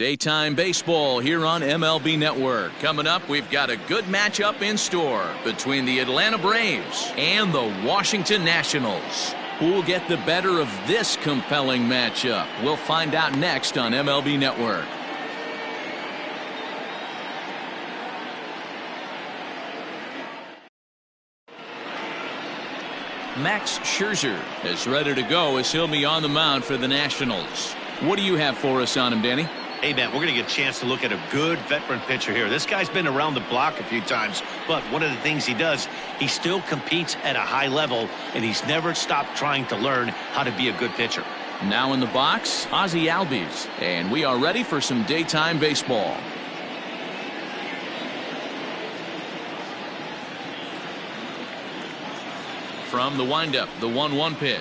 Daytime baseball here on MLB Network. Coming up, we've got a good matchup in store between the Atlanta Braves and the Washington Nationals. Who will get the better of this compelling matchup? We'll find out next on MLB Network. Max Scherzer is ready to go as he'll be on the mound for the Nationals. What do you have for us on him, Danny? Hey, man, we're going to get a chance to look at a good veteran pitcher here. This guy's been around the block a few times, but one of the things he does, he still competes at a high level, and he's never stopped trying to learn how to be a good pitcher. Now in the box, Ozzie Albies, and we are ready for some daytime baseball. From the windup, the 1-1 pitch.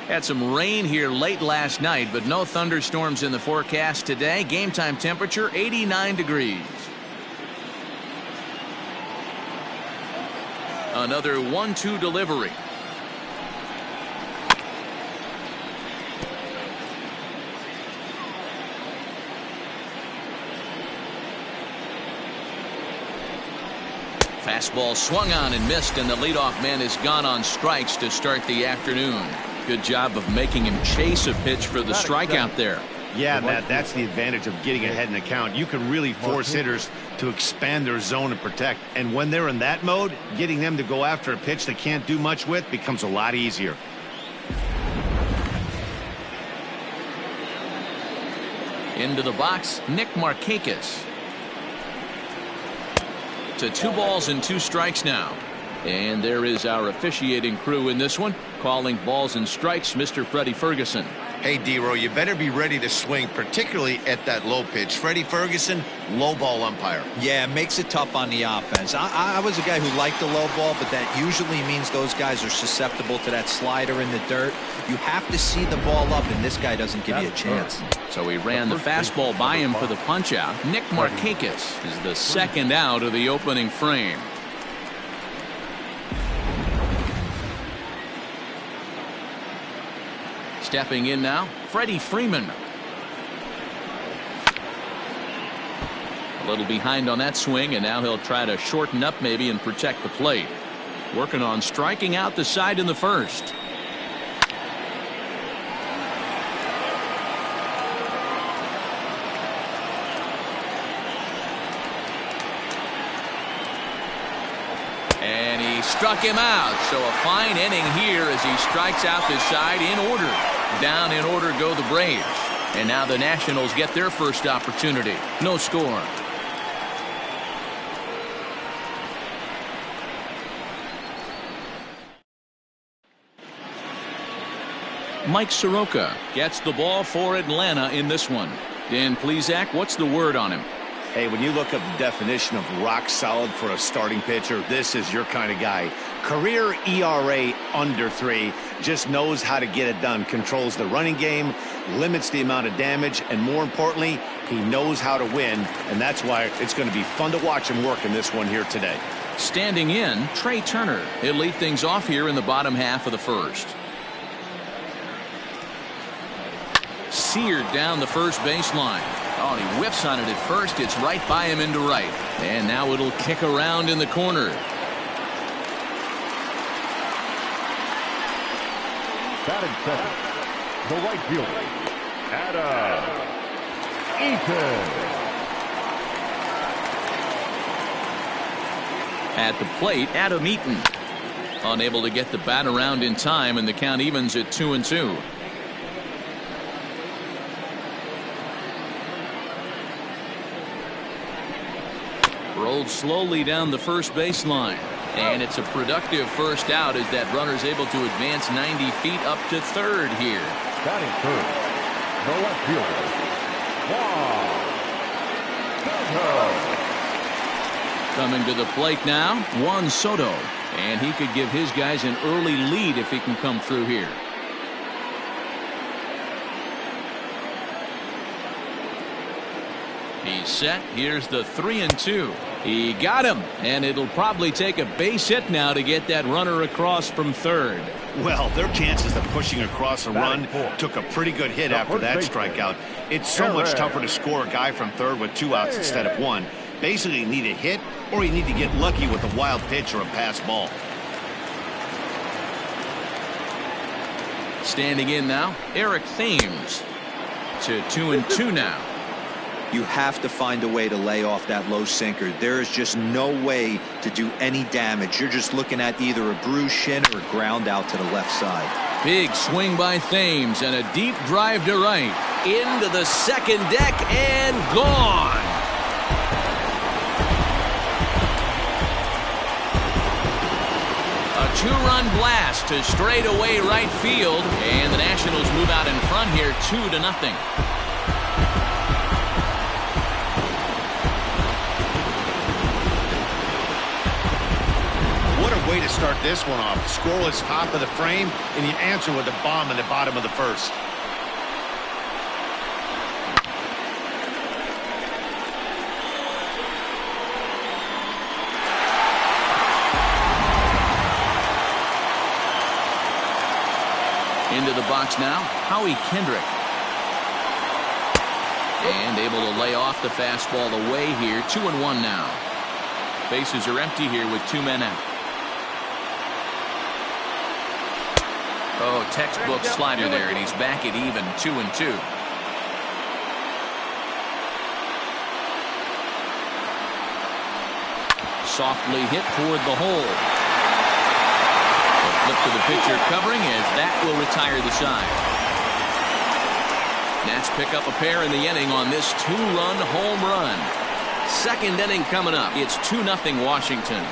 Had some rain here late last night, but no thunderstorms in the forecast today. Game time temperature 89 degrees. Another 1-2 delivery. Fastball swung on and missed, and the leadoff man is gone on strikes to start the afternoon. Good job of making him chase a pitch for the strikeout there. Yeah, Matt, that's the advantage of getting ahead in the count. You can really force hitters to expand their zone and protect. And when they're in that mode, getting them to go after a pitch they can't do much with becomes a lot easier. Into the box, Nick Markakis. To 2 balls and 2 strikes now. And there is our officiating crew in this one, calling balls and strikes, Mr. Freddie Ferguson. Hey, D-Row, you better be ready to swing, particularly at that low pitch. Freddie Ferguson, low ball umpire. Yeah, makes it tough on the offense. I was a guy who liked the low ball, but that usually means those guys are susceptible to that slider in the dirt. You have to see the ball up, and this guy doesn't give you a chance. So he ran the fastball by him for the punch-out. Nick Markakis is the second out of the opening frame. Stepping in now, Freddie Freeman. A little behind on that swing, and now he'll try to shorten up maybe and protect the plate. Working on striking out the side in the first. And he struck him out. So a fine inning here as he strikes out this side in order. Down in order go the Braves. And now the Nationals get their first opportunity. No score. Mike Soroka gets the ball for Atlanta in this one. Dan Plesac, what's the word on him? Hey, when you look up the definition of rock solid for a starting pitcher, this is your kind of guy. Career ERA under 3, just knows how to get it done, controls the running game, limits the amount of damage, and more importantly, he knows how to win, and that's why it's going to be fun to watch him work in this one here today. Standing in, Trey Turner. He'll lead things off here in the bottom half of the first. Seared down the first baseline. Oh, and he whiffs on it at first. It's right by him into right. And now it'll kick around in the corner. Batting second, the right fielder, Adam Eaton. At the plate, Adam Eaton. Unable to get the bat around in time, and the count evens at 2-2. Rolled slowly down the first baseline. And it's a productive first out as that runner's able to advance 90 feet up to third here. Batting third, the left fielder, Juan Soto. Coming to the plate now, Juan Soto. And he could give his guys an early lead if he can come through here. He's set. Here's the 3-2. He got him, and it'll probably take a base hit now to get that runner across from third. Well, their chances of pushing across a run took a pretty good hit after that strikeout. It's so much tougher to score a guy from third with 2 outs instead of 1. Basically, you need a hit, or you need to get lucky with a wild pitch or a pass ball. Standing in now, Eric Thames to 2-2 now. You have to find a way to lay off that low sinker. There is just no way to do any damage. You're just looking at either a bruised shin or a ground out to the left side. Big swing by Thames and a deep drive to right. Into the second deck and gone. A 2-run blast to straightaway right field, and the Nationals move out in front here 2-0. Way to start this one off. Scoreless top of the frame, and you answer with a bomb in the bottom of the first. Into the box now, Howie Kendrick. And able to lay off the fastball away here. 2-1 now. Bases are empty here with 2 men out. Oh, textbook slider there, and he's back at even 2-2. Softly hit toward the hole. A flip to the pitcher covering as that will retire the side. Nats pick up a pair in the inning on this 2-run home run. Second inning coming up. It's 2-0 Washington.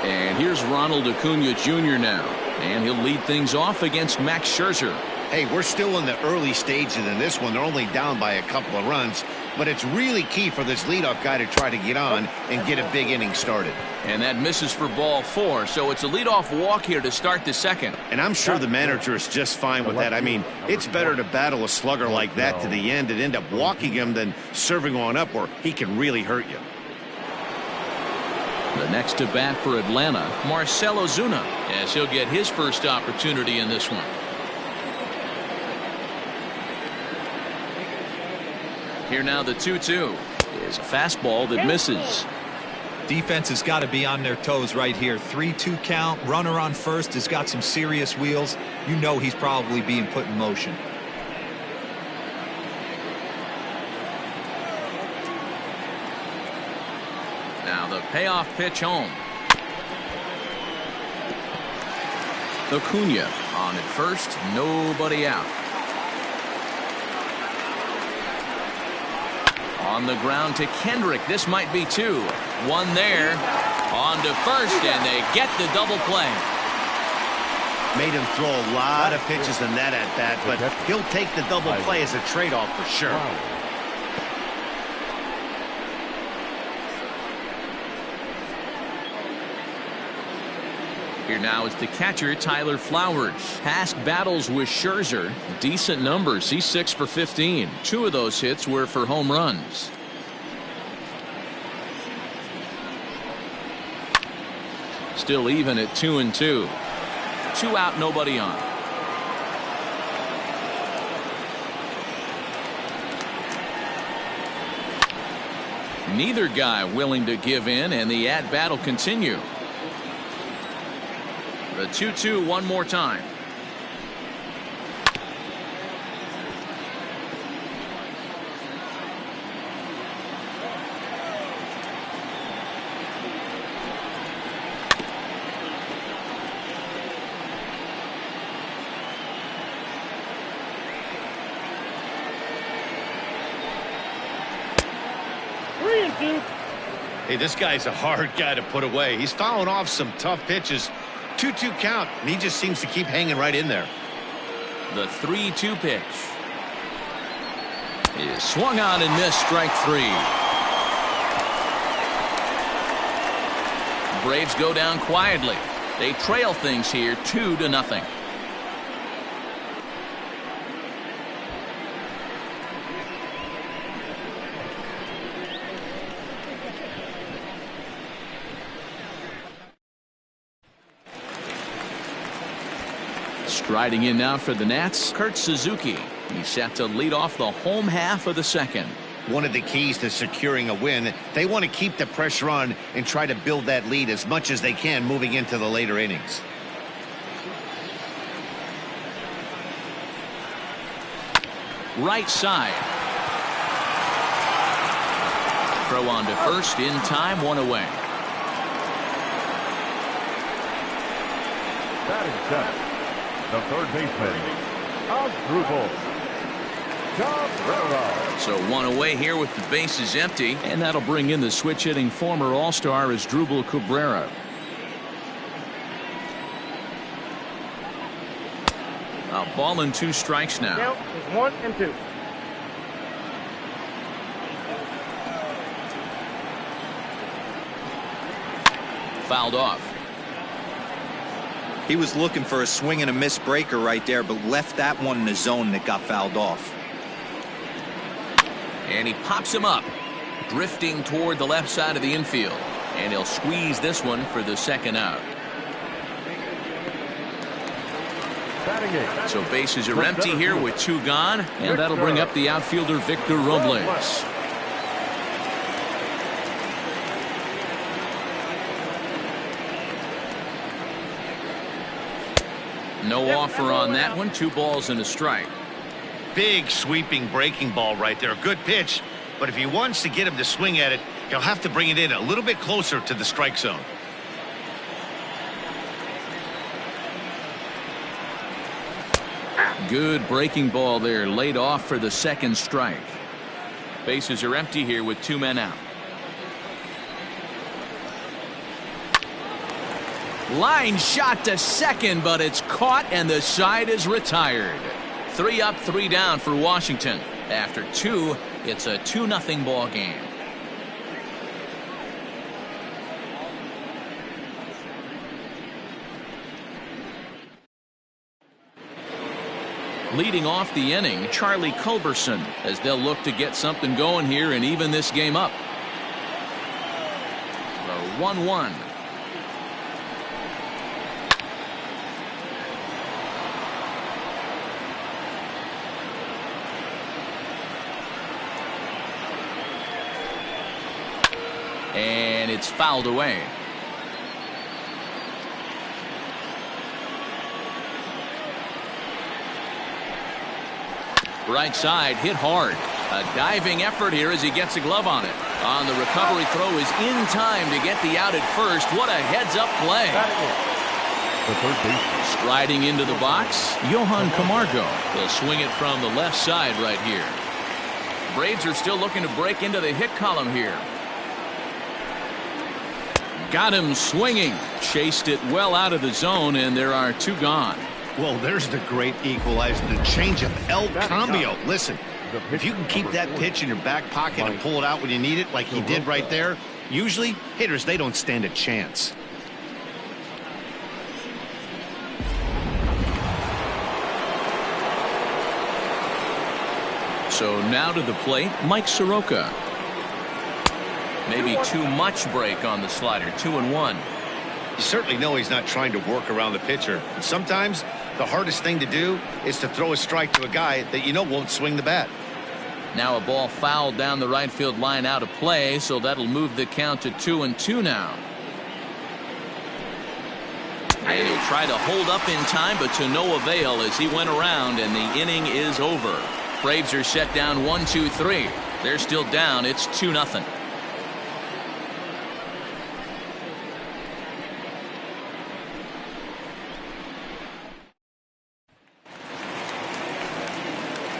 And here's Ronald Acuna Jr. now. And he'll lead things off against Max Scherzer. Hey, we're still in the early stages in this one. They're only down by a couple of runs. But it's really key for this leadoff guy to try to get on and get a big inning started. And that misses for ball 4. So it's a leadoff walk here to start the second. And I'm sure the manager is just fine with that. I mean, it's better to battle a slugger like that to the end and end up walking him than serving on up where he can really hurt you. The next to bat for Atlanta, Marcell Ozuna, as he'll get his first opportunity in this one. Here now the 2-2 is a fastball that misses. Defense has got to be on their toes right here. 3-2 count. Runner on first has got some serious wheels. You know he's probably being put in motion. Now the payoff pitch home. Acuna on at first, nobody out. On the ground to Kendrick. This might be 2. 1 there. On to first, and they get the double play. Made him throw a lot of pitches in that at bat, but he'll take the double play as a trade-off for sure. Here now is the catcher, Tyler Flowers. Past battles with Scherzer, decent numbers. He's 6 for 15. 2 of those hits were for home runs. Still even at 2-2. 2 out, nobody on. Neither guy willing to give in, and the at-bat will continue. The 2-2 one more time. Hey, this guy's a hard guy to put away. He's fouling off some tough pitches. 2-2 count, and he just seems to keep hanging right in there. The 3-2 pitch. is swung on and missed. Strike 3. Braves go down quietly. They trail things here 2-0. Striding in now for the Nats, Kurt Suzuki. He's set to lead off the home half of the second. One of the keys to securing a win, they want to keep the pressure on and try to build that lead as much as they can moving into the later innings. Right side. Throw on to first in time, 1 away. Batting seventh, the third baseman, Asdrubal Cabrera. So 1 away here with the bases empty, and that'll bring in the switch hitting former All-Star Asdrubal Cabrera. A ball and 2 strikes now. Count is 1 and 2. Fouled off. He was looking for a swing and a miss breaker right there, but left that one in the zone that got fouled off. And he pops him up, drifting toward the left side of the infield. And he'll squeeze this one for the second out. So bases are empty here with 2 gone, and that'll bring up the outfielder Victor Robles. No offer on that one. 2 balls and a strike. Big sweeping breaking ball right there. Good pitch, but if he wants to get him to swing at it, he'll have to bring it in a little bit closer to the strike zone. Good breaking ball there, laid off for the second strike. Bases are empty here with 2 men out. Line shot to second, but it's caught and the side is retired. 3 up, 3 down for Washington. After 2, it's a 2-0 ball game. Leading off the inning, Charlie Culberson, as they'll look to get something going here and even this game up. The 1-1. And it's fouled away. Right side, hit hard. A diving effort here as he gets a glove on it. On the recovery throw is in time to get the out at first. What a heads-up play. The third baseman. Striding into the box, Johan Camargo. They'll swing it from the left side right here. Braves are still looking to break into the hit column here. Got him swinging. Chased it well out of the zone, and there are 2 gone. Well, there's the great equalizer, the changeup, El Cambio. Listen, if you can keep that pitch in your back pocket and pull it out when you need it like he did right there, usually hitters, they don't stand a chance. So now to the plate, Mike Soroka. Maybe too much break on the slider. 2-1. You certainly know he's not trying to work around the pitcher. And sometimes the hardest thing to do is to throw a strike to a guy that you know won't swing the bat. Now a ball fouled down the right field line out of play, so that'll move the count to 2-2 now. And he'll try to hold up in time, but to no avail as he went around, and the inning is over. Braves are set down 1-2-3. They're still down. It's 2-0.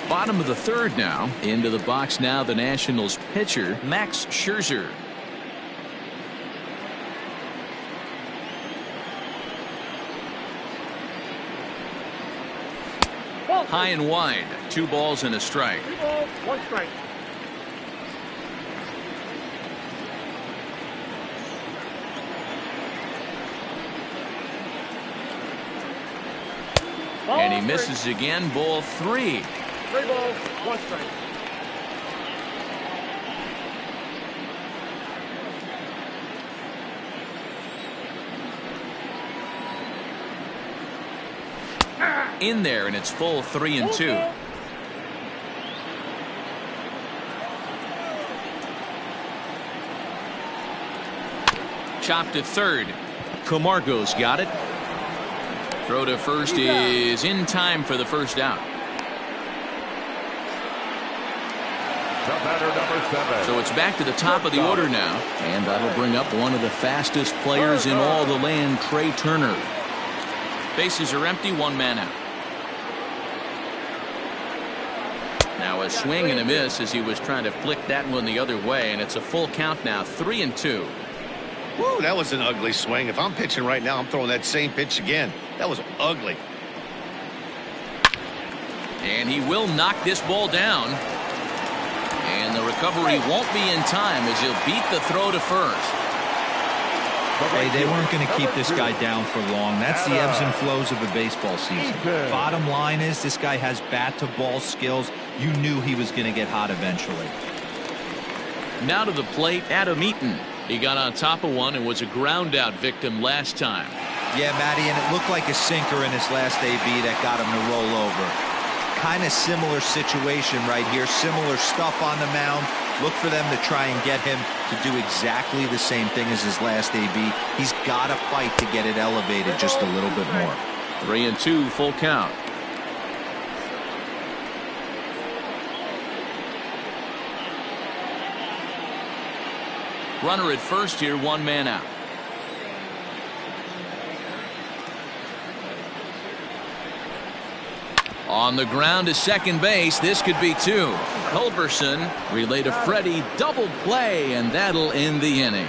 Bottom of the third now. Into the box now, the Nationals pitcher, Max Scherzer. High and wide. 2 balls and a strike. 3 balls, 1 strike. And he misses again. Ball 3. 3 balls, 1 strike. In there, and it's full 3-2. Chopped to third. Camargo's got it. Throw to first is in time for the first out. The batter, number 7. So it's back to the top of the order now, and that'll bring up one of the fastest players in all the land, Trey Turner. Bases are empty, 1 man out. Now a swing and a miss as he was trying to flick that one the other way, and it's a full count now, 3-2. Woo, that was an ugly swing. If I'm pitching right now, I'm throwing that same pitch again. That was ugly. And he will knock this ball down. And the recovery won't be in time as he'll beat the throw to first. Hey, they weren't going to keep this guy down for long. That's the ebbs and flows of a baseball season. Bottom line is this guy has bat-to-ball skills. You knew he was going to get hot eventually. Now to the plate, Adam Eaton. He got on top of one and was a ground-out victim last time. Yeah, Matty, and it looked like a sinker in his last AB that got him to roll over. Kind of similar situation right here. Similar stuff on the mound. Look for them to try and get him to do exactly the same thing as his last AB. He's got to fight to get it elevated just a little bit more. 3-2, full count. Runner at first here, 1 man out. On the ground to second base, this could be 2. Culberson relay to Freddie, double play, and that'll end the inning.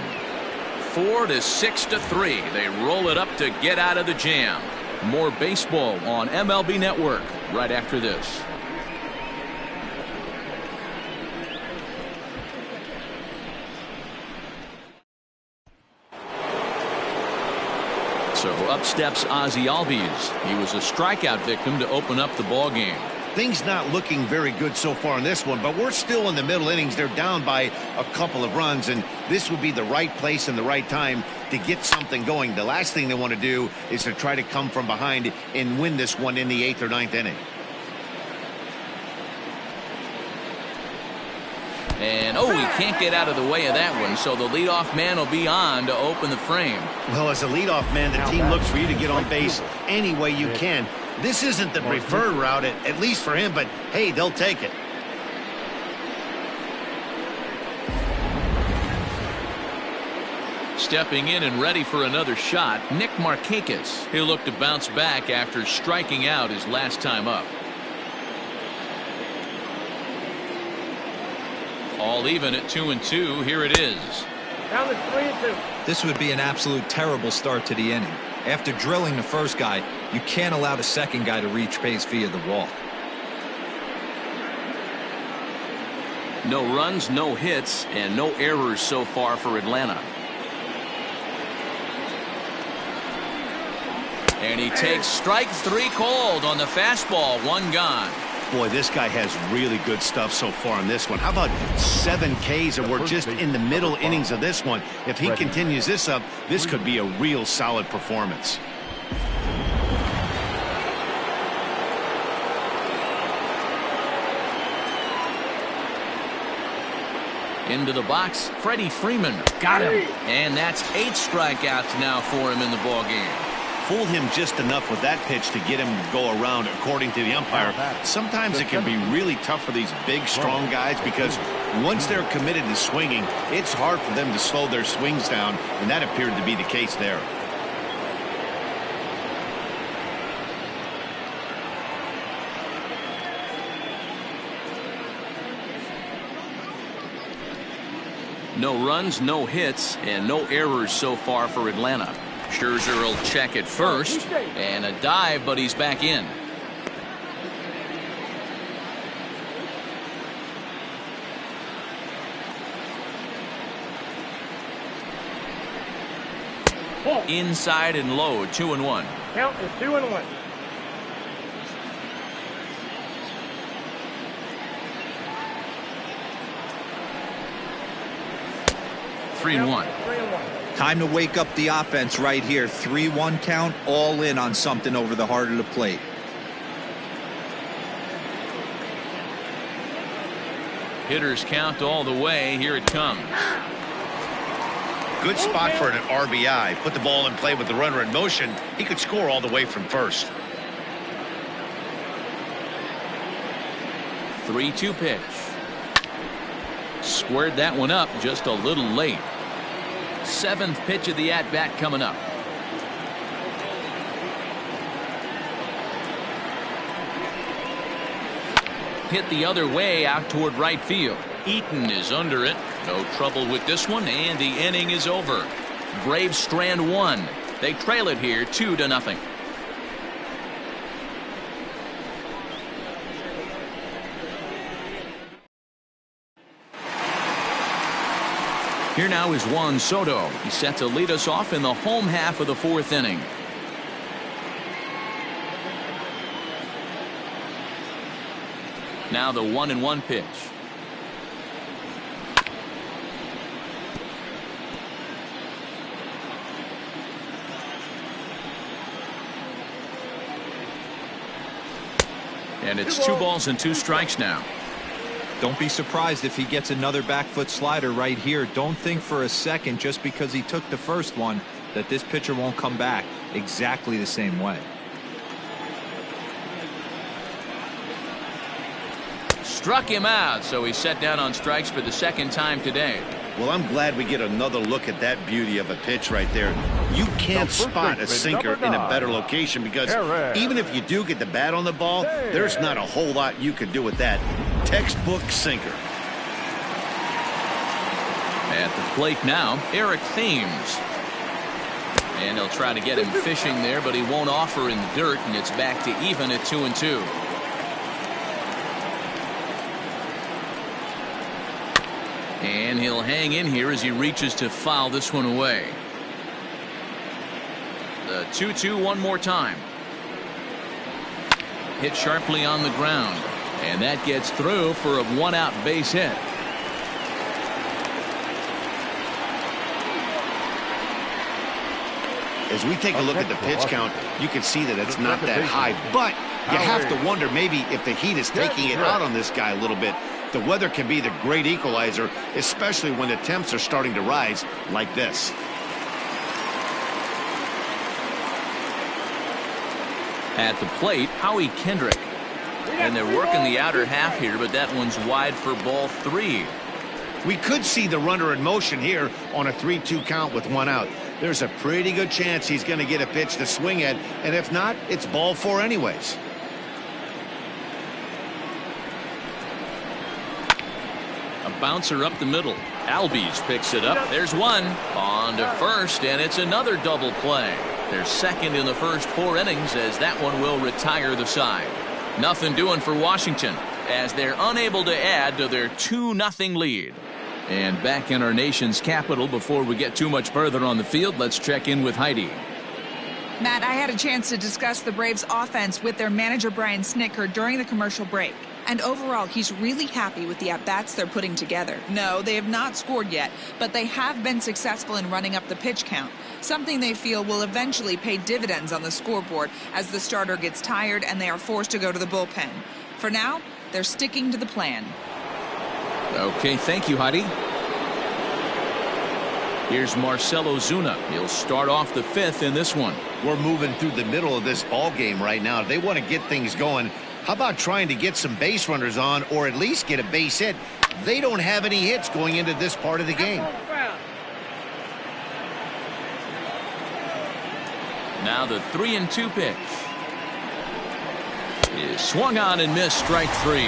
4 to 6 to 3. They roll it up to get out of the jam. More baseball on MLB Network right after this. So up steps Ozzie Albies. He was a strikeout victim to open up the ball game. Things not looking very good so far in this one, but we're still in the middle innings. They're down by a couple of runs, and this would be the right place and the right time to get something going. The last thing they want to do is to try to come from behind and win this one in the 8th or 9th inning. And, oh, he can't get out of the way of that one, so the leadoff man will be on to open the frame. Well, as a leadoff man, the team looks for you to get on base any way you can. This isn't the preferred route, at least for him, but, hey, they'll take it. Stepping in and ready for another shot, Nick Markakis. He'll look to bounce back after striking out his last time up. All even at 2-2. Here it is. Down to 3-2. This would be an absolute terrible start to the inning. After drilling the first guy, you can't allow the second guy to reach base via the walk. No runs, no hits, and no errors so far for Atlanta. And he takes strike 3 called on the fastball. 1 gone. Boy, this guy has really good stuff so far in this one. How about 7 Ks, and we're just in the middle innings of this one. If he continues this up, this could be a real solid performance. Into the box, Freddie Freeman. Got him. And that's 8 strikeouts now for him in the ballgame. Fooled him just enough with that pitch to get him to go around, according to the umpire. Sometimes it can be really tough for these big, strong guys because once they're committed to swinging, it's hard for them to slow their swings down, and that appeared to be the case there. No runs, no hits, and no errors so far for Atlanta. Scherzer will check it first, and a dive, but he's back in. Inside and low, 2-1. Count is 2-1. 3-1. Time to wake up the offense right here. 3-1 count, all in on something over the heart of the plate. Hitters count all the way. Here it comes. Good spot for an RBI. Put the ball in play with the runner in motion. He could score all the way from first. 3-2 pitch. Squared that one up just a little late. 7th pitch of the at-bat coming up. Hit the other way out toward right field. Eaton is under it. No trouble with this one, and the inning is over. Braves strand one. They trail it here 2-0. Here now is Juan Soto. He's set to lead us off in the home half of the 4th inning. Now the 1-1 pitch. And it's 2 balls and 2 strikes now. Don't be surprised if he gets another back foot slider right here. Don't think for a second, just because he took the first one, that this pitcher won't come back exactly the same way. Struck him out, so he's set down on strikes for the 2nd time today. Well, I'm glad we get another look at that beauty of a pitch right there. You can't spot a sinker in a better location because even if you do get the bat on the ball, there's not a whole lot you could do with that. Textbook sinker. At the plate now, Eric Thames. And he'll try to get him fishing there, but he won't offer in the dirt, and it's back to even at 2-2. And he'll hang in here as he reaches to foul this one away. The 2-2 one more time. Hit sharply on the ground. And that gets through for a 1-out base hit. As we take a look at the pitch count, you can see that it's not that high. But you have to wonder maybe if the heat is taking it out on this guy a little bit. The weather can be the great equalizer, especially when the temps are starting to rise like this. At the plate, Howie Kendrick. And they're working the outer half here, but that one's wide for ball 3. We could see the runner in motion here on a 3-2 count with 1 out. There's a pretty good chance he's going to get a pitch to swing at, and if not, it's ball 4 anyways. A bouncer up the middle. Albies picks it up. There's one. On to first, and it's another double play. They're second in the first 4 innings as that one will retire the side. Nothing doing for Washington as they're unable to add to their 2-0 lead. And back in our nation's capital, before we get too much further on the field, let's check in with Heidi. Matt, I had a chance to discuss the Braves offense with their manager Brian Snitker during the commercial break. And overall, he's really happy with the at-bats they're putting together. No, they have not scored yet, but they have been successful in running up the pitch count, something they feel will eventually pay dividends on the scoreboard as the starter gets tired and they are forced to go to the bullpen. For now, they're sticking to the plan. Okay, thank you, Heidi. Here's Marcell Ozuna. He'll start off the 5th in this one. We're moving through the middle of this ball game right now. They want to get things going. How about trying to get some base runners on or at least get a base hit? They don't have any hits going into this part of the game. Now the 3-2 pitch is swung on and missed, strike 3.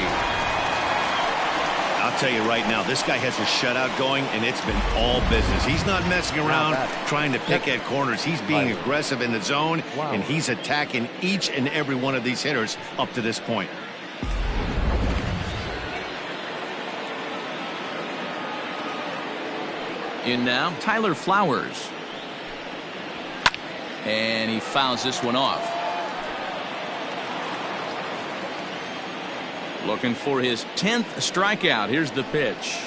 I'll tell you right now, this guy has a shutout going, and it's been all business. He's not messing around trying to pick at corners. He's being aggressive in the zone, and he's attacking each and every one of these hitters up to this point. In now, Tyler Flowers. And he fouls this one off. Looking for his 10th strikeout. Here's the pitch.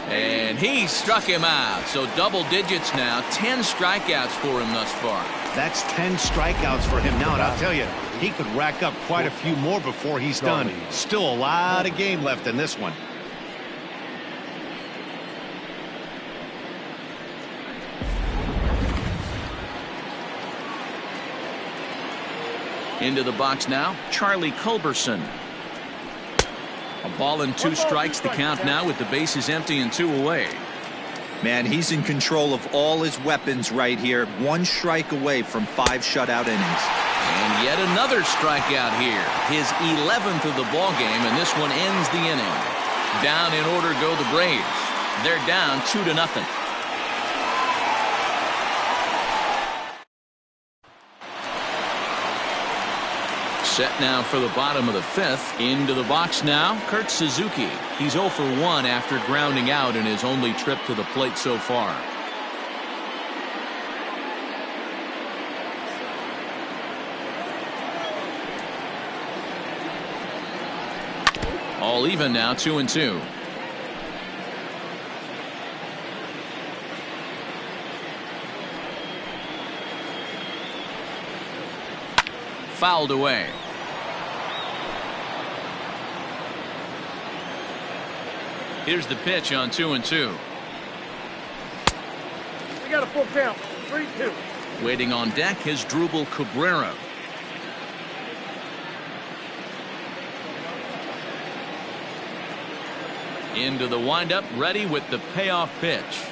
And he struck him out. So double digits now. 10 strikeouts for him thus far. That's 10 strikeouts for him now, and I'll tell you, he could rack up quite a few more before he's done. Still a lot of game left in this one. Into the box now, Charlie Culberson. A ball and 2 strikes, the count now with the bases empty and 2 away. Man, he's in control of all his weapons right here. 1 strike away from 5 shutout innings. And yet another strikeout here. His 11th of the ball game, and this one ends the inning. Down in order go the Braves. They're down 2-0. Set now for the bottom of the 5th. Into the box now, Kurt Suzuki. He's 0 for 1 after grounding out in his only trip to the plate so far. All even now, 2-2. Fouled away. Here's the pitch on 2-2. We got a full count. 3-2. Waiting on deck, his Drupal Cabrera. Into the windup, ready with the payoff pitch.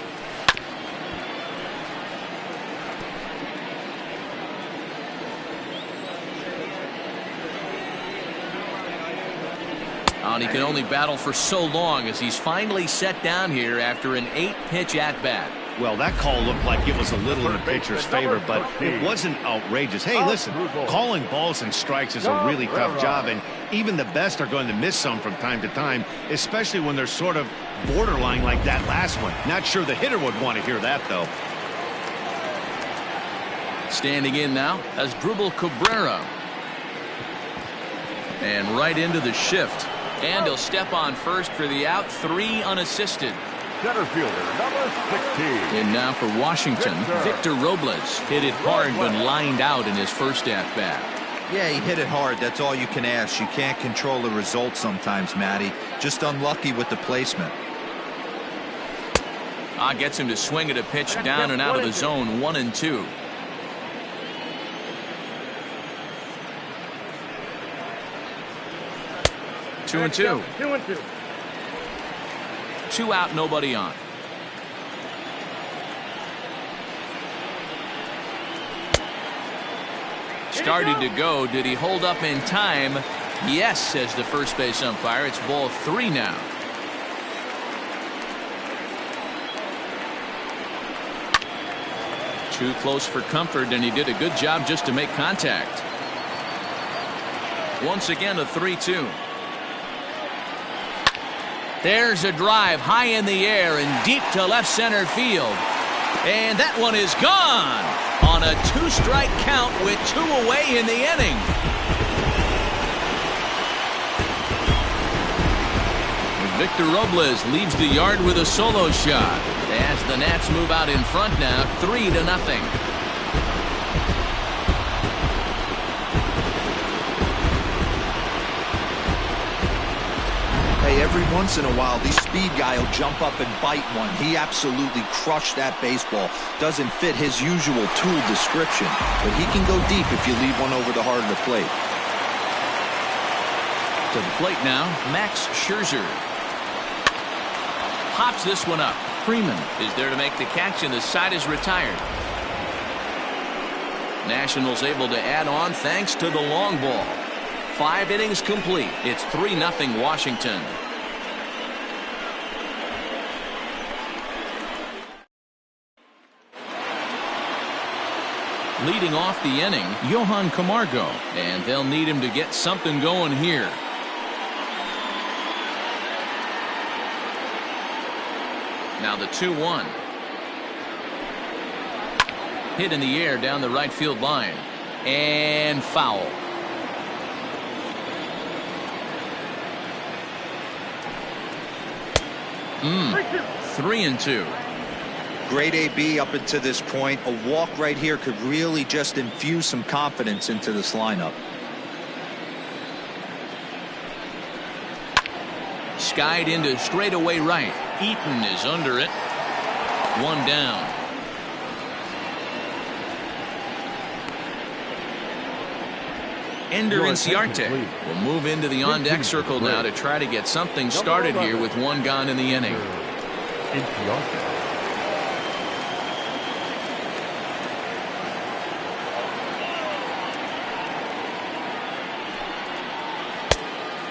And he can only battle for so long as he's finally set down here after an 8-pitch at-bat. Well, that call looked like it was a little in the pitcher's favor, but it wasn't outrageous. Hey, listen, calling balls and strikes is a really tough job, and even the best are going to miss some from time to time, especially when they're sort of borderline like that last one. Not sure the hitter would want to hear that, though. Standing in now as Drupal Cabrera. And right into the shift. And he'll step on first for the out, 3 unassisted. Center fielder, number 16. And now for Washington, Victor Robles hit it hard but lined out in his first at-bat. Yeah, he hit it hard. That's all you can ask. You can't control the result sometimes, Matty. Just unlucky with the placement. Gets him to swing at a pitch down and out of the zone, 1-2. Two and two. 2 out, nobody on. Started to go. Did he hold up in time? Yes, says the first base umpire. It's ball 3 now. Too close for comfort, and he did a good job just to make contact. Once again, a 3-2. There's a drive high in the air and deep to left center field. And that one is gone on a 2-strike count with 2 away in the inning. Victor Robles leaves the yard with a solo shot as the Nats move out in front now, 3-0. Hey, every once in a while, the speed guy will jump up and bite one. He absolutely crushed that baseball. Doesn't fit his usual tool description, but he can go deep if you leave one over the heart of the plate. To the plate now, Max Scherzer. Pops this one up. Freeman is there to make the catch, and the side is retired. Nationals able to add on thanks to the long ball. 5 innings complete. It's 3-0 Washington. Leading off the inning, Johan Camargo, and they'll need him to get something going here. Now the 2-1. hit in the air down the right field line. And foul. Three and two. Great AB up until this point. A walk right here could really just infuse some confidence into this lineup. Skied into straightaway right. Eaton is under it. One down. Ender Inciarte will move into the on-deck circle now to try to get something started here with one gone in the inning.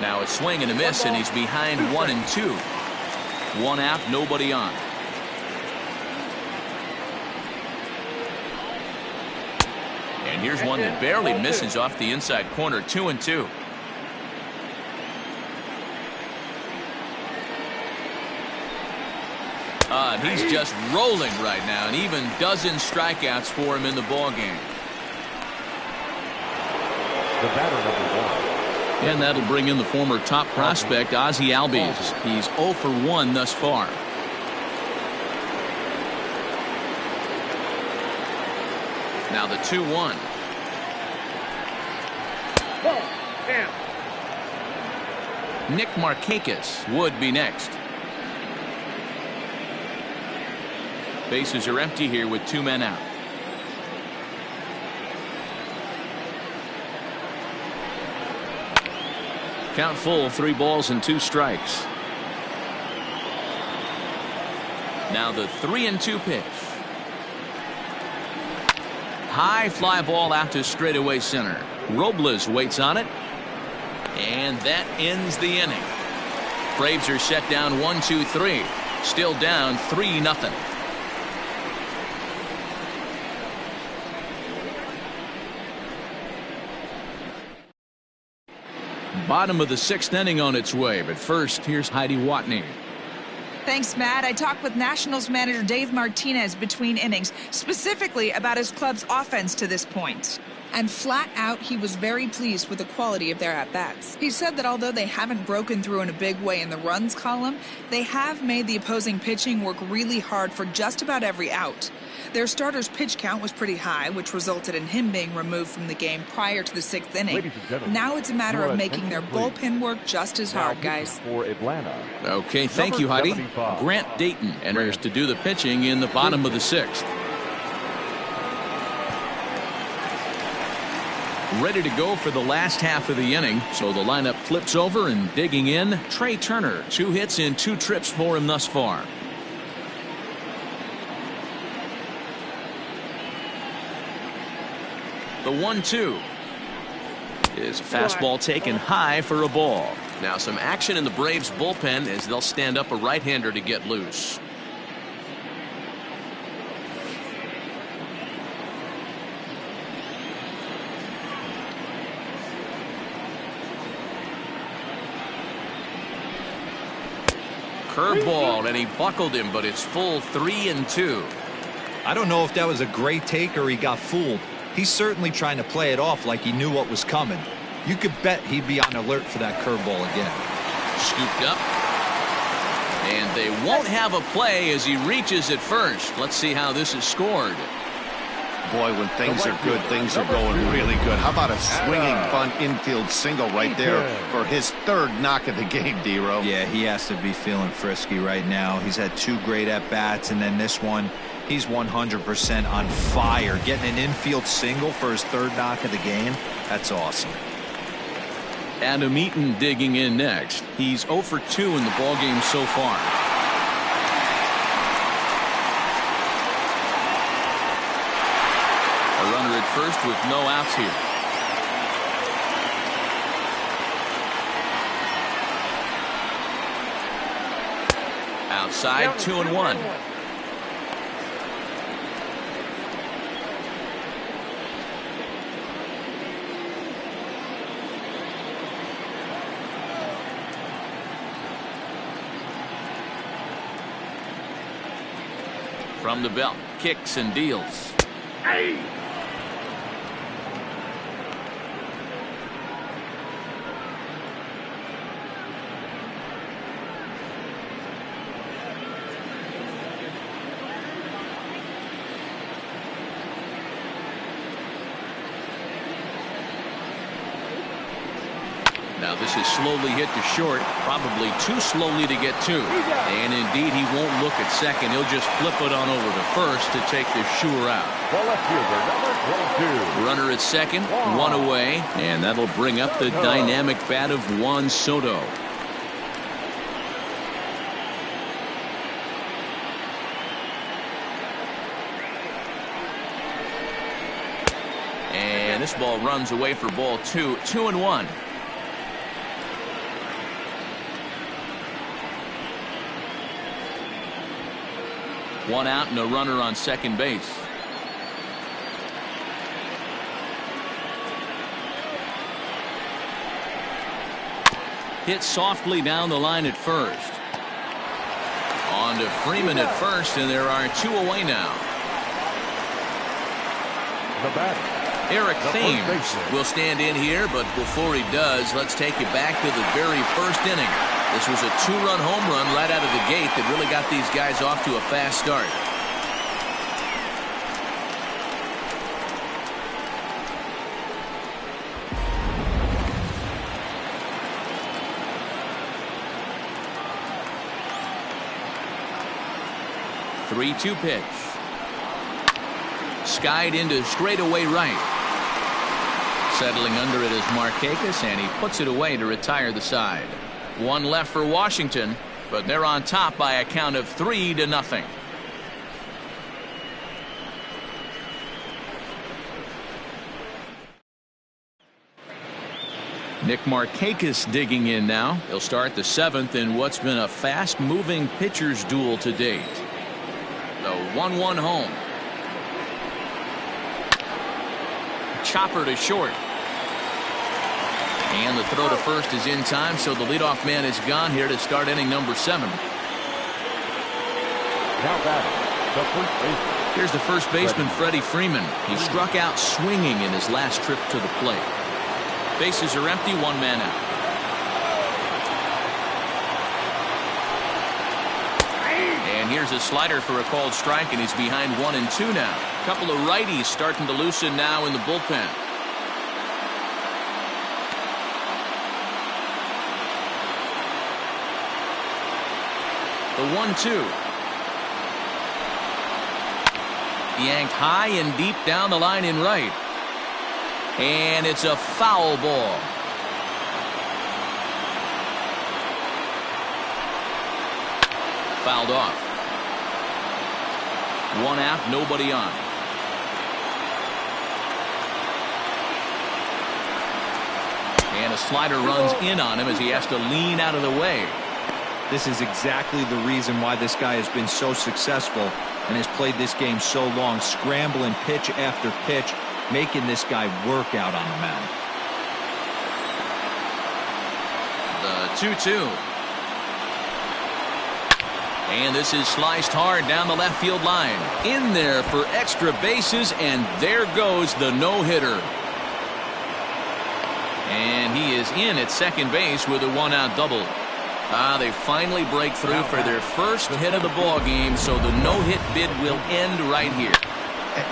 Now a swing and a miss, and he's behind 1-2. One out, nobody on. And here's one that barely misses off the inside corner. 2-2. He's just rolling right now, and even dozen strikeouts for him in the ballgame. The batter, number 1. And that'll bring in the former top prospect, Ozzie Albies. He's 0 for 1 thus far. Now the 2-1. Nick Markakis would be next. Bases are empty here with 2 men out. Count full, 3 balls and 2 strikes. Now the 3-2 pitch. High fly ball out to straightaway center. Robles waits on it. And that ends the inning. Braves are set down 1-2-3. Still down 3-0. Bottom of the 6th inning on its way, but first here's Heidi Watney. Thanks, Matt. I talked with Nationals manager Dave Martinez between innings, specifically about his club's offense to this point. And flat out, he was very pleased with the quality of their at-bats. He said that although they haven't broken through in a big way in the runs column, they have made the opposing pitching work really hard for just about every out. Their starter's pitch count was pretty high, which resulted in him being removed from the game prior to the 6th inning. Now it's a matter of making their bullpen work just as hard, guys. For Atlanta. Okay, thank you, Heidi. Grant Dayton enters to do the pitching in the bottom of the 6th. Ready to go for the last half of the inning, so the lineup flips over, and digging in, Trey Turner. 2 hits in 2 trips for him thus far. The 1-2 is a fastball taken high for a ball. Now some action in the Braves bullpen as they'll stand up a right-hander to get loose. Curveball, and he buckled him, but it's full 3-2. I don't know if that was a great take or he got fooled. He's certainly trying to play it off like he knew what was coming. You could bet he'd be on alert for that curveball again. Scooped up. And they won't have a play as he reaches at first. Let's see how this is scored. Boy, when things are good, things are going really good. How about a swinging bunt infield single right there for his 3rd knock of the game, D-Row? Yeah, he has to be feeling frisky right now. He's had 2 great at-bats, and then this one, he's 100% on fire. Getting an infield single for his 3rd knock of the game, that's awesome. Adam Eaton digging in next. He's 0 for 2 in the ballgame so far. A runner at first with no outs here. Outside, 2-1. From the belt, kicks and deals. Now this is slowly hit to short, probably too slowly to get to. And indeed, he won't look at second. He'll just flip it on over to first to take the sure out. The left fielder, number 22. Runner at second, one away, and that'll bring up the dynamic bat of Juan Soto. And this ball runs away for ball two. 2-1. One out and a runner on second base. Hit softly down the line at first. On to Freeman at first, and there are two away now. The batter, Eric the Thames first baseman. will stand in here, but before he does, let's take it back to the very first inning. This was a two-run home run right out of the gate that really got these guys off to a fast start. The 3-2 pitch. Skied into straightaway right. Settling under it is Markakis, and he puts it away to retire the side. One left for Washington, but they're on top by a count of 3-0. Nick Markakis digging in now. He'll start the seventh in what's been a fast-moving pitchers duel to date. The 1-1 home. Chopper to short. And the throw to first is in time, so the leadoff man is gone here to start inning number 7. Now batting, the first baseman. Here's the first baseman, Freddie Freeman. He struck out swinging in his last trip to the plate. Bases are empty, one man out. And here's a slider for a called strike, and he's behind 1-2 now. A couple of righties starting to loosen now in the bullpen. The 1-2. Yanked high and deep down the line in right. And it's a foul ball. Fouled off. One out, nobody on. And a slider runs in on him as he has to lean out of the way. This is exactly the reason why this guy has been so successful and has played this game so long, scrambling pitch after pitch, making this guy work out on the mound. The 2-2. And this is sliced hard down the left field line. In there for extra bases, and there goes the no-hitter. And he is in at second base with a one-out double. They finally break through for their first hit of the ball game, so the no-hit bid will end right here.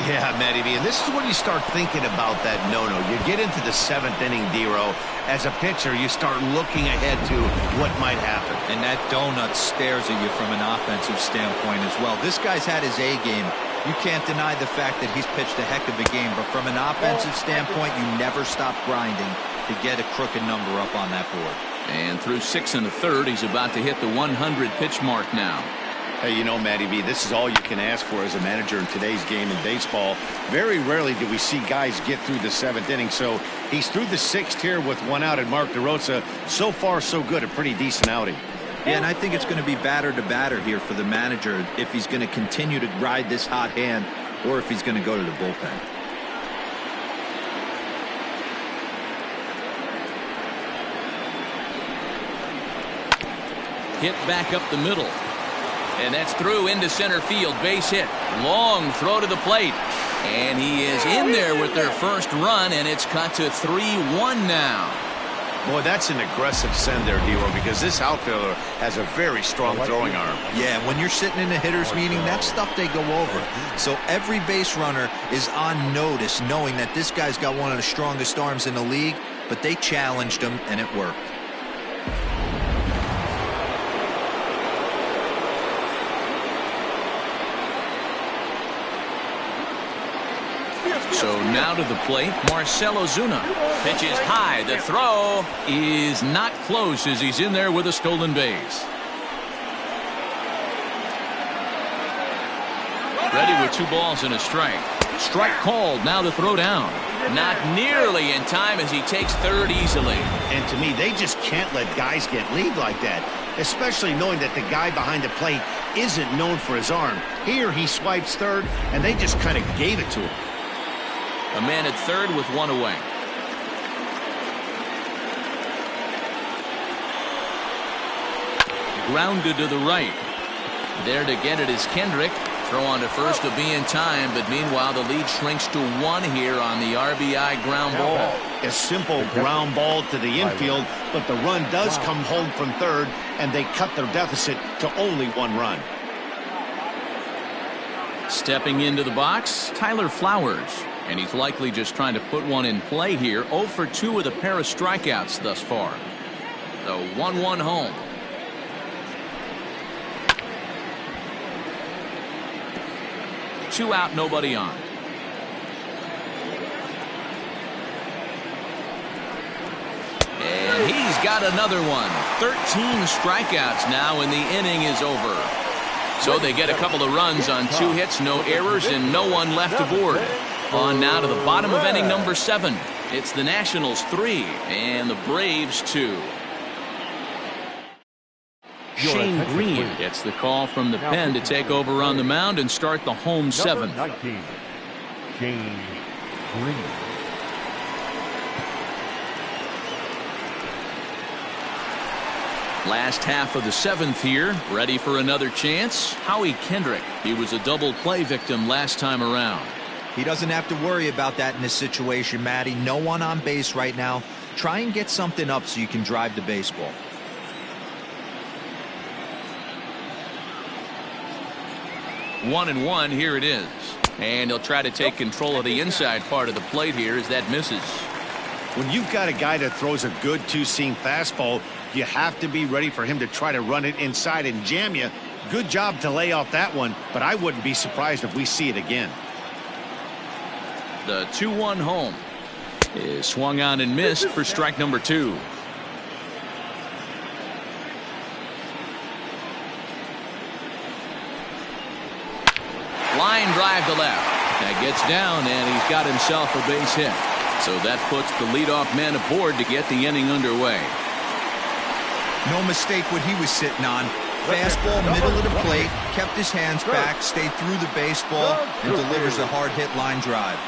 Yeah, Matty V, and this is when you start thinking about that no-no. You get into the 7th inning, D-Row. As a pitcher, you start looking ahead to what might happen. And that donut stares at you from an offensive standpoint as well. This guy's had his A game. You can't deny the fact that he's pitched a heck of a game, but from an offensive standpoint, you never stop grinding to get a crooked number up on that board. And through 6 1/3, he's about to hit the 100 pitch mark now. Hey, you know, Matty V, this is all you can ask for as a manager in today's game in baseball. Very rarely do we see guys get through the 7th inning. So he's through the 6th here with one out, and Mark DeRosa, so far so good, a pretty decent outing. Yeah, and I think it's going to be batter to batter here for the manager if he's going to continue to ride this hot hand or if he's going to go to the bullpen. Hit back up the middle. And that's through into center field. Base hit. Long throw to the plate. And he is in there with their first run, and it's cut to 3-1 now. Boy, that's an aggressive send there, D-Row, because this outfielder has a very strong throwing arm. Yeah, when you're sitting in a hitter's meeting, that's stuff they go over. So every base runner is on notice, knowing that this guy's got one of the strongest arms in the league, but they challenged him, and it worked. So now to the plate, Marcell Ozuna. Pitches high. The throw is not close as he's in there with a stolen base. Ready with 2 balls and a strike. Strike called. Now the throw down. Not nearly in time as he takes third easily. And to me, they just can't let guys get lead like that, especially knowing that the guy behind the plate isn't known for his arm. Here he swipes third, and they just kind of gave it to him. A man at third with 1 away. Grounded to the right. There to get it is Kendrick. Throw on to first to be in time, but meanwhile the lead shrinks to 1 here on the RBI ground ball. A simple ground ball to the infield, but the run does come home from third, and they cut their deficit to only 1 run. Stepping into the box, Tyler Flowers. And he's likely just trying to put one in play here. 0 for 2 with a pair of strikeouts thus far. The 1-1 home. Two out, nobody on. And he's got another one. 13 strikeouts now, and the inning is over. So they get a couple of runs on 2 hits, no errors, and no one left aboard. On now to the bottom of inning number 7. It's the Nationals 3 and the Braves 2. Shane Green gets the call from the pen to take over on the mound and start the home 7th. 19, Shane Green. Last half of the 7th here, ready for another chance. Howie Kendrick. He was a double play victim last time around. He doesn't have to worry about that in this situation, Matty. No one on base right now. Try and get something up so you can drive the baseball. One and one, here it is. And he'll try to take control of the inside part of the plate here as that misses. When you've got a guy that throws a good 2-seam fastball, you have to be ready for him to try to run it inside and jam you. Good job to lay off that one, but I wouldn't be surprised if we see it again. The 2-1 home is swung on and missed for strike number 2. Line drive to left. That gets down, and he's got himself a base hit. So that puts the leadoff man aboard to get the inning underway. No mistake what he was sitting on. Fastball, middle of the plate, kept his hands back, stayed through the baseball, and delivers a hard hit line drive.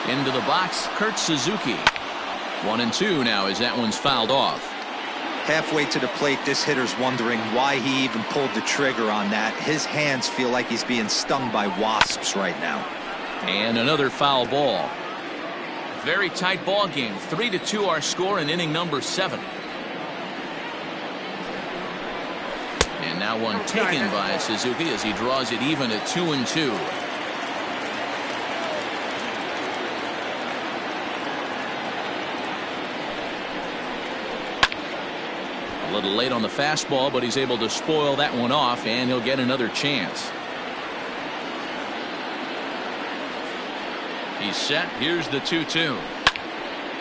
Into the box, Kurt Suzuki. 1-2 now as that one's fouled off. Halfway to the plate, this hitter's wondering why he even pulled the trigger on that. His hands feel like he's being stung by wasps right now. And another foul ball. Very tight ball game. 3-2 our score in inning number 7. And now one taken by Suzuki as he draws it even at 2-2. A little late on the fastball, but he's able to spoil that one off, and he'll get another chance. He's set. Here's the 2-2.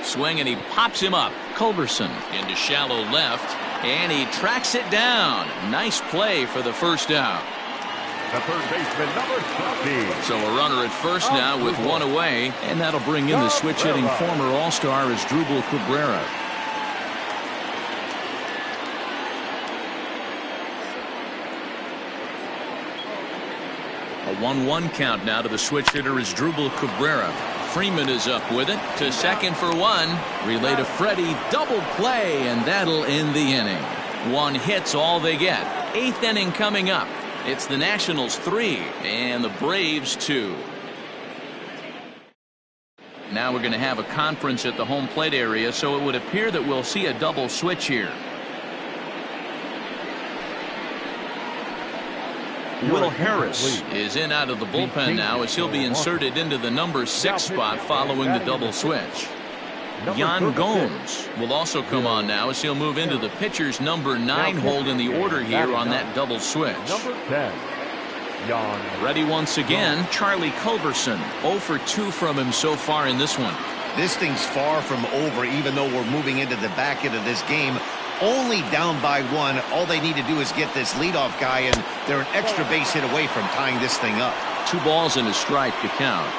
Swing, and he pops him up. Culberson into shallow left, and he tracks it down. Nice play for the first out. The third baseman, number 20. So a runner at first now with 1 away, and that'll bring in the switch-hitting former All-Star Asdrubal Cabrera. A 1-1 count now to the switch hitter Asdrubal Cabrera. Freeman is up with it to second for one. Relay to Freddie, double play, and that'll end the inning. One hit's all they get. 8th inning coming up. It's the Nationals 3 and the Braves 2. Now we're going to have a conference at the home plate area, so it would appear that we'll see a double switch here. Will Harris is in out of the bullpen now as he'll be inserted into the number 6 spot following the double switch. Yan Gomes will also come on now as he'll move into the pitcher's number 9 hold in the order here on that double switch. Number 10, Ready once again, Charlie Culberson. 0 for 2 from him so far in this one. This thing's far from over, even though we're moving into the back end of this game. Only down by 1. All they need to do is get this leadoff guy, and they're an extra base hit away from tying this thing up. 2 balls and a strike to count.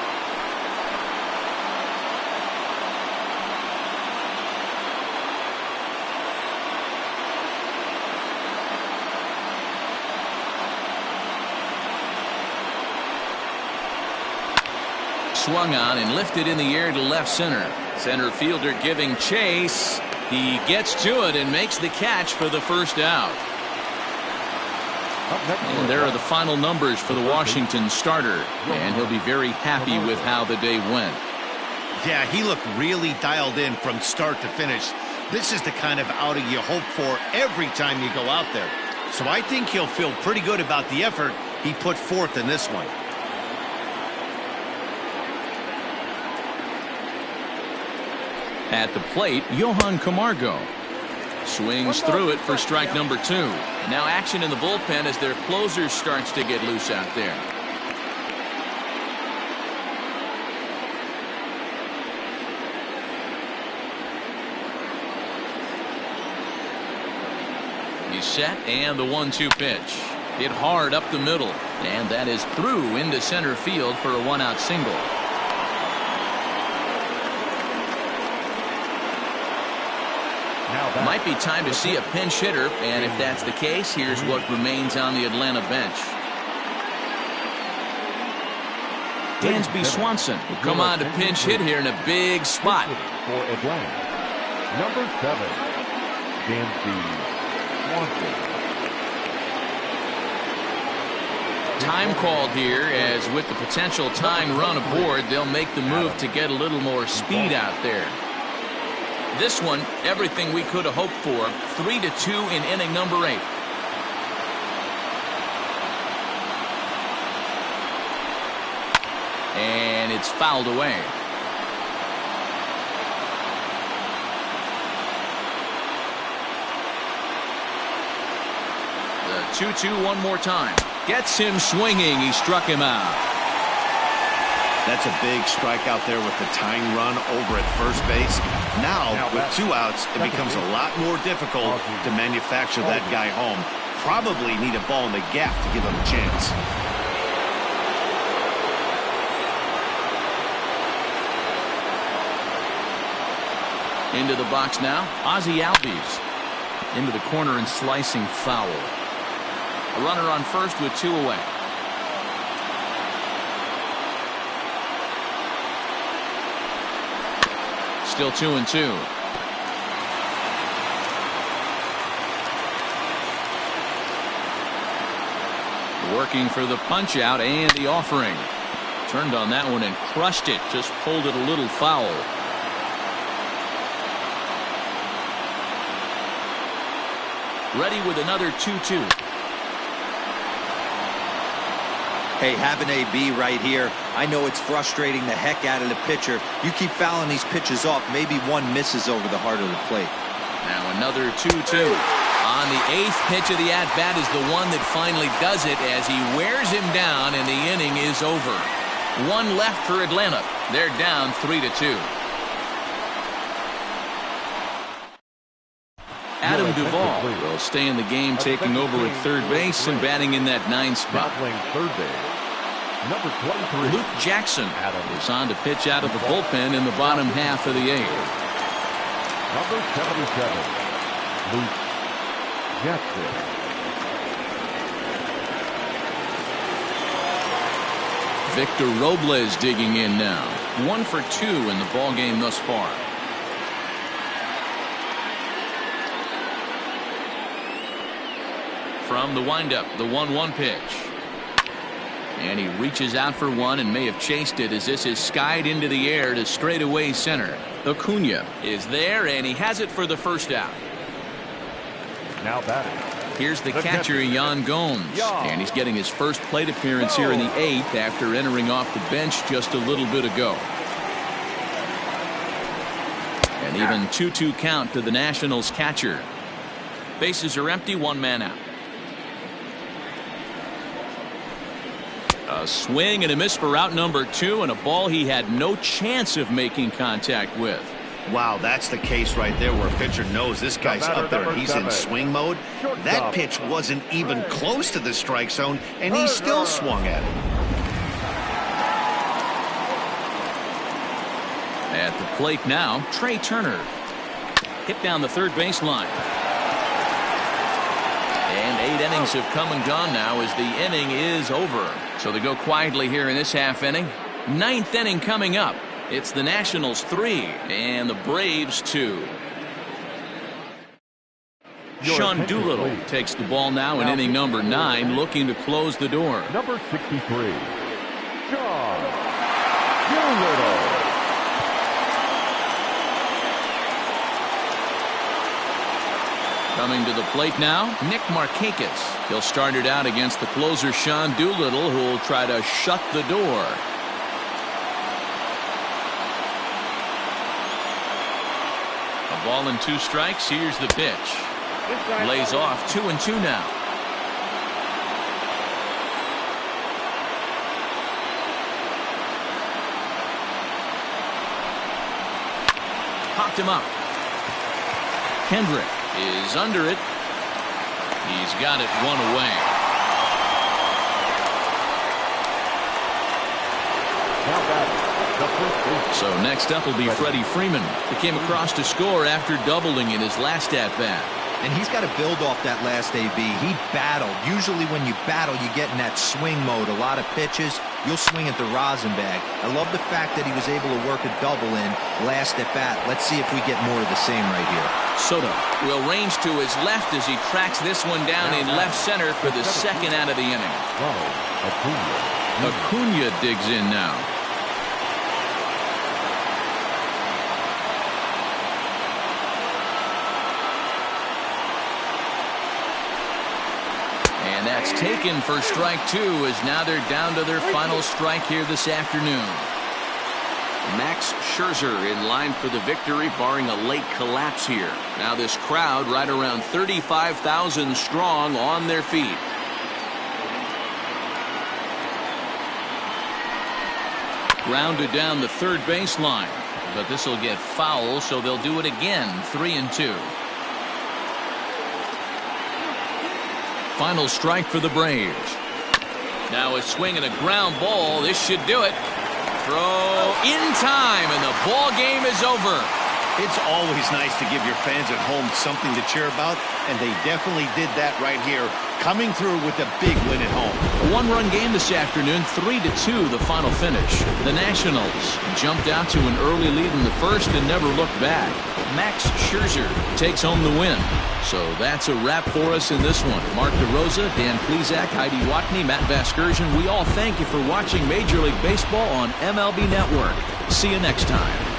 Swung on and lifted in the air to left center. Center fielder giving chase. He gets to it and makes the catch for the first out. And there are the final numbers for the Washington starter, and he'll be very happy with how the day went. Yeah, he looked really dialed in from start to finish. This is the kind of outing you hope for every time you go out there. So I think he'll feel pretty good about the effort he put forth in this one. At the plate, Johan Camargo swings through it for strike number 2. Now action in the bullpen as their closer starts to get loose out there. He's set, and the 1-2 pitch. Hit hard up the middle, and that is through into center field for a 1-out single. Might be time to see a pinch hitter, and if that's the case, here's what remains on the Atlanta bench. Dansby Swanson will come on to pinch hit here in a big spot. For Atlanta, number 7, Dansby Swanson. Time called here, as with the potential tying run aboard, they'll make the move to get a little more speed out there. This one, everything we could have hoped for. 3-2 in inning number 8. And it's fouled away. The 2-2 one more time. Gets him swinging. He struck him out. That's a big strikeout there with the tying run over at first base. Now, with 2 outs, it becomes a lot more difficult to manufacture that guy home. Probably need a ball in the gap to give him a chance. Into the box now, Ozzie Albies. Into the corner and slicing foul. A runner on first with 2 away. Still 2-2. Working for the punch out and the offering. Turned on that one and crushed it. Just pulled it a little foul. Ready with another 2-2. Hey, having AB right here, I know it's frustrating the heck out of the pitcher. You keep fouling these pitches off, maybe one misses over the heart of the plate. Now another 2-2. On the 8th pitch of the at-bat is the one that finally does it as he wears him down, and the inning is over. 1 left for Atlanta. They're down 3-2. Adam Duvall will stay in the game, taking over at third base and batting in that 9th spot. Playing third base, number 23, Luke Jackson is on to pitch out of the bullpen in the bottom half of the 8th. number 77, Luke Jackson. Victor Robles digging in now. 1 for 2 in the ball game thus far. From the windup, the 1-1 pitch. And he reaches out for one and may have chased it as this is skied into the air to straightaway center. Acuna is there, and he has it for the first out. Now batting. Here's the catcher, Yan Gomes, and he's getting his first plate appearance here in the 8th after entering off the bench just a little bit ago. And even 2-2 count to the Nationals catcher. Bases are empty, 1 man out. A swing and a miss for out number 2, and a ball he had no chance of making contact with. Wow, that's the case right there where a pitcher knows this guy's up there and he's in swing mode. That pitch wasn't even close to the strike zone, and he still swung at it. At the plate now, Trey Turner. Hit down the third baseline. And 8 innings have come and gone now as the inning is over. So they go quietly here in this half inning. 9th inning coming up. It's the Nationals 3 and the Braves 2. Sean Doolittle takes the ball now in inning number 9, looking to close the door. Number 63, Sean Doolittle. Coming to the plate now, Nick Markakis. He'll start it out against the closer Sean Doolittle, who will try to shut the door. A ball and 2 strikes. Here's the pitch. Lays off 2-2 now. Popped him up. Kendrick is under it. He's got it 1 away. So next up will be Freddie Freeman, who came across to score after doubling in his last at-bat. And he's got to build off that last AB. He battled. Usually when you battle, you get in that swing mode. A lot of pitches, you'll swing at the rosin bag. I love the fact that he was able to work a double in last at bat. Let's see if we get more of the same right here. Soto will range to his left as he tracks this one down in left center for the second out of the inning. Acuna digs in now. And that's taken for strike 2, as now they're down to their final strike here this afternoon. Max Scherzer in line for the victory, barring a late collapse here. Now this crowd right around 35,000 strong on their feet. Grounded down the third baseline, but this will get foul, so they'll do it again. 3-2. Final strike for the Braves. Now a swing and a ground ball. This should do it. Throw in time, and the ball game is over. It's always nice to give your fans at home something to cheer about, and they definitely did that right here, coming through with a big win at home. A 1-run game this afternoon, 3-2 the final finish. The Nationals jumped out to an early lead in the first and never looked back. Max Scherzer takes home the win. So that's a wrap for us in this one. Mark DeRosa, Dan Plesac, Heidi Watney, Matt Vasgersian, we all thank you for watching Major League Baseball on MLB Network. See you next time.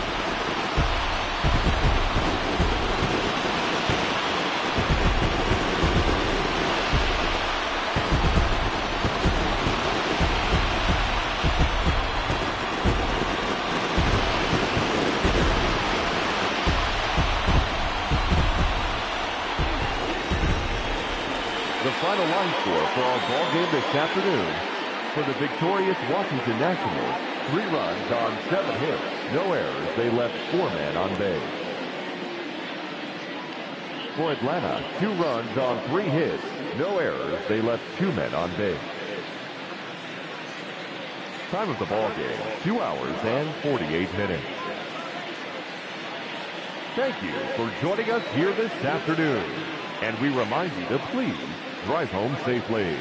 The final line score for our ball game this afternoon: for the victorious Washington Nationals, 3 runs on 7 hits, no errors. They left 4 men on base. For Atlanta, 2 runs on 3 hits, no errors. They left 2 men on base. Time of the ball game: 2 hours and 48 minutes. Thank you for joining us here this afternoon, and we remind you to please drive home safely.